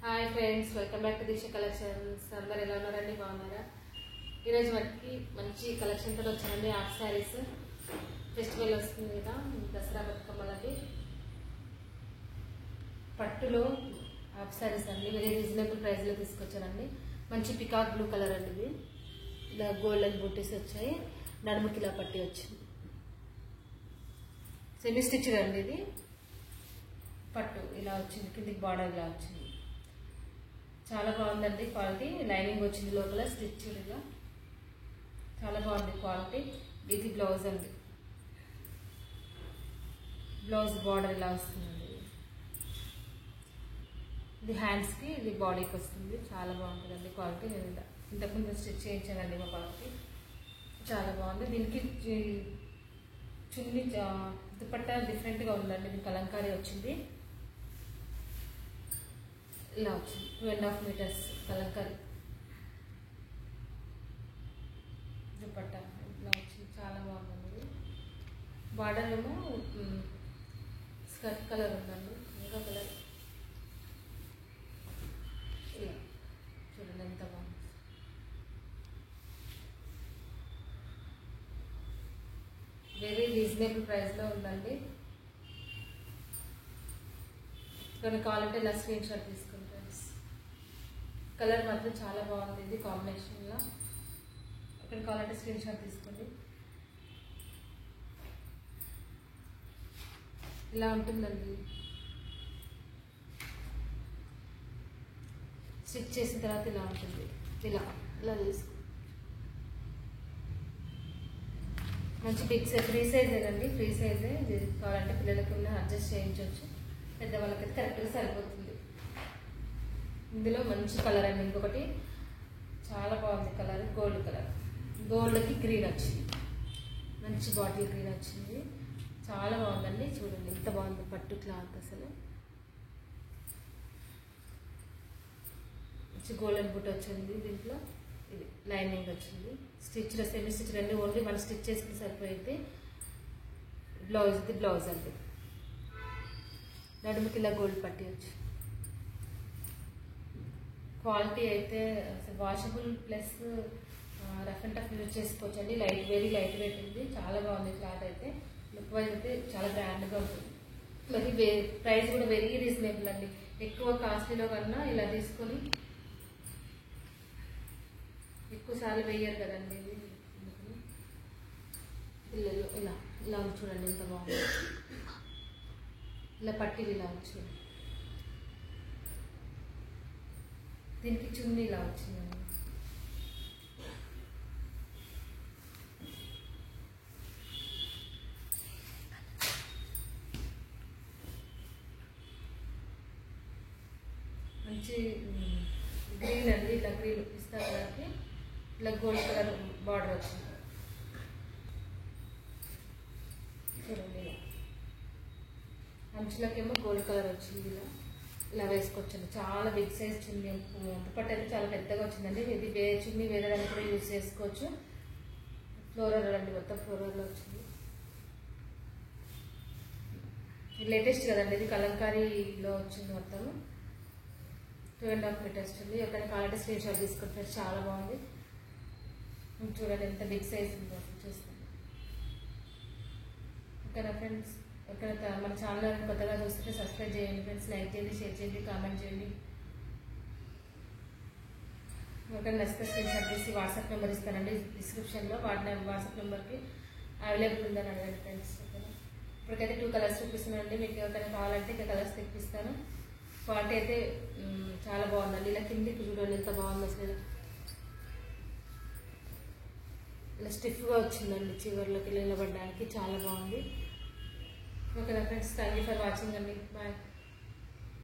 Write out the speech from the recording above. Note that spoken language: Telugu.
Hi friends, welcome back to Disha collections. అందరు ఎలా ఉన్నారండి? బాగున్నారా? ఈరోజు మనకి మంచి కలెక్షన్తో వచ్చానండి. ఆర్ట్ శారీస్ ఫెస్టివల్ వస్తుంది కదా, దసరా బతుకమ్మలకి పట్టులో ఆర్ట్ శారీస్ అండి. వెరీ రీజనబుల్ ప్రైస్లో తీసుకొచ్చానండి. మంచి పికాక్ బ్లూ కలర్ అండి. ఇది ఇలా గోల్డెన్ బూటీస్ వచ్చాయి, నడుముకి ఇలా పట్టి వచ్చింది. సెమీ స్టిచ్డ్ అండి. ఇది పట్టు ఇలా వచ్చింది, కిందికి బార్డర్ ఇలా వచ్చింది. చాలా బాగుందండి క్వాలిటీ. లైనింగ్ వచ్చింది లోపల, స్టిచ్డ్గా చాలా బాగుంది క్వాలిటీ. ఇది బ్లౌజ్ అండి. బ్లౌజ్ బార్డర్ ఇలా వస్తుందండి. ఇది హ్యాండ్స్కి, ఇది బాడీకి వస్తుంది. చాలా బాగుంటుందండి క్వాలిటీ. నేను ఇంతకుముందు స్టిచ్ చేయించానండి మా పాపకి. చాలా బాగుంది. దీనికి చున్నీ దుపట్టా డిఫరెంట్గా ఉందండి. ఇది కలంకారీ వచ్చింది. ఇలా వచ్చింది 2.5 మీటర్స్ కలంకారీ దుపట్టా ఇలా వచ్చింది. చాలా బాగుందండి. బార్డర్ ఏమో స్కర్ట్ కలర్ ఉందండి, ఇంకా కలర్ ఇలా చూడండి ఎంత బాగుంది. వెరీ రీజనబుల్ ప్రైస్లో ఉందండి. ఇక్కడ కావాలంటే ఇలా స్క్రీన్ షాట్ తీసుకుంటాను. కలర్ మాత్రం చాలా బాగుంది. ఇది కాంబినేషన్లో ఇక్కడ కావాలంటే స్క్రీన్ షాట్ తీసుకోండి. ఇలా ఉంటుందండి. స్టిచ్ చేసిన తర్వాత ఇలా ఉంటుంది. ఇలా ఇలా తీసుకో. మంచి బిగ్ సైజ్, ఫ్రీ సైజ్ ఏదండి. ఫ్రీ సైజే. ఇది కావాలంటే పిల్లలకి ఉన్న అడ్జస్ట్ చేయించవచ్చు. పెద్దవాళ్ళకైతే కరెక్ట్గా సరిపోతుంది. ఇందులో మంచి కలర్ అండి. ఇంకొకటి చాలా బాగుంది కలర్. గోల్డ్ కలర్, గోల్డ్కి గ్రీన్ వచ్చింది. మంచి బాటిల్ గ్రీన్ వచ్చింది. చాలా బాగుందండి. చూడండి ఎంత బాగుంది పట్టు క్లాత్. అసలు మంచి గోల్డెన్ బుట్ట వచ్చింది. దీంట్లో ఇది లైనింగ్ వచ్చింది. స్టిచ్ సెమీ స్టిచ్ రెండు, ఓన్లీ 1 స్టిచ్ చేసుకుని సరిపోయింది. బ్లౌజ్, ఇది బ్లౌజ్ అండి. నడుముకి ఇలా గోల్డ్ పట్టి వచ్చి క్వాలిటీ అయితే అసలు washable plus rough and tough use చేసుకోవచ్చు అండి. వెరీ లైట్ వెయిట్ ఉంది. చాలా బాగుంది క్లాత్ అయితే. లుక్ వైజ్ అయితే చాలా గ్రాండ్గా ఉంటుంది. మరి ప్రైస్ కూడా వెరీ రీజనబుల్ అండి. ఎక్కువ కాస్ట్లీలో కన్నా ఇలా తీసుకొని ఎక్కువ సార్లు వేయరు కదండి. ఇది పిల్లలు ఇలా ఇలా చూడండి ఎంత బాగుంది. ఇలా పట్టివి ఇలా వచ్చింది. దీనికి చున్నీ ఇలా వచ్చిందండి. మంచి గ్రీన్ అండి. ఇలా గ్రీన్ పిస్తా కలర్కి ఇలా గోల్డ్ కలర్ బార్డర్ వచ్చింది. చూడండి ఇలా అంచులకేమో గోల్డ్ కలర్ వచ్చింది. ఇలా వేసుకోవచ్చండి. చాలా బిగ్ సైజ్ చున్నీ. దుపట్ట అయితే చాలా పెద్దగా వచ్చిందండి. ఇది చున్నీ వేరేదాన్ని కూడా యూజ్ చేసుకోవచ్చు. ఫ్లోరల్ అండి, మొత్తం ఫ్లోరల్లో వచ్చింది. లేటెస్ట్ కదండి. ఇది కలంకారీలో వచ్చింది. మొత్తం 2.5 మీటర్స్ ఉంది. ఎక్కడికి కావాలంటే స్క్రీన్ షాట్ తీసుకుంటారు. చాలా బాగుంది. చూడండి ఎంత బిగ్ సైజ్ ఉందో చూస్తాను. ఓకేనా ఫ్రెండ్స్? ఇక్కడ మన ఛానల్ కొత్తగా చూస్తుంటే సబ్స్క్రైబ్ చేయండి ఫ్రెండ్స్. లైక్ చేయండి, షేర్ చేయండి, కామెంట్ చేయండి. ఒక నచ్చితే స్క్రీన్ షాట్ తీసి వాట్సాప్ నెంబర్ ఇస్తానండి డిస్క్రిప్షన్లో. వాట్సాప్ నెంబర్కి అవైలబుల్ ఉందని అడగండి ఫ్రెండ్స్. ఓకేనా? ఇప్పటికైతే 2 కలర్స్ చూపిస్తున్నానండి. మీకు ఎవరికైనా కావాలంటే ఇంకా కలర్స్ తెప్పిస్తాను. క్వాలిటీ అయితే చాలా బాగుందండి. ఇలా కిందికి చూడండి ఎంత బాగుంది అసలు. ఇలా స్టిఫ్గా వచ్చిందండి. చివర్లోకి నిలబడడానికి చాలా బాగుంది. ఓకేనా friends? Thank you for watching అండి. బాయ్.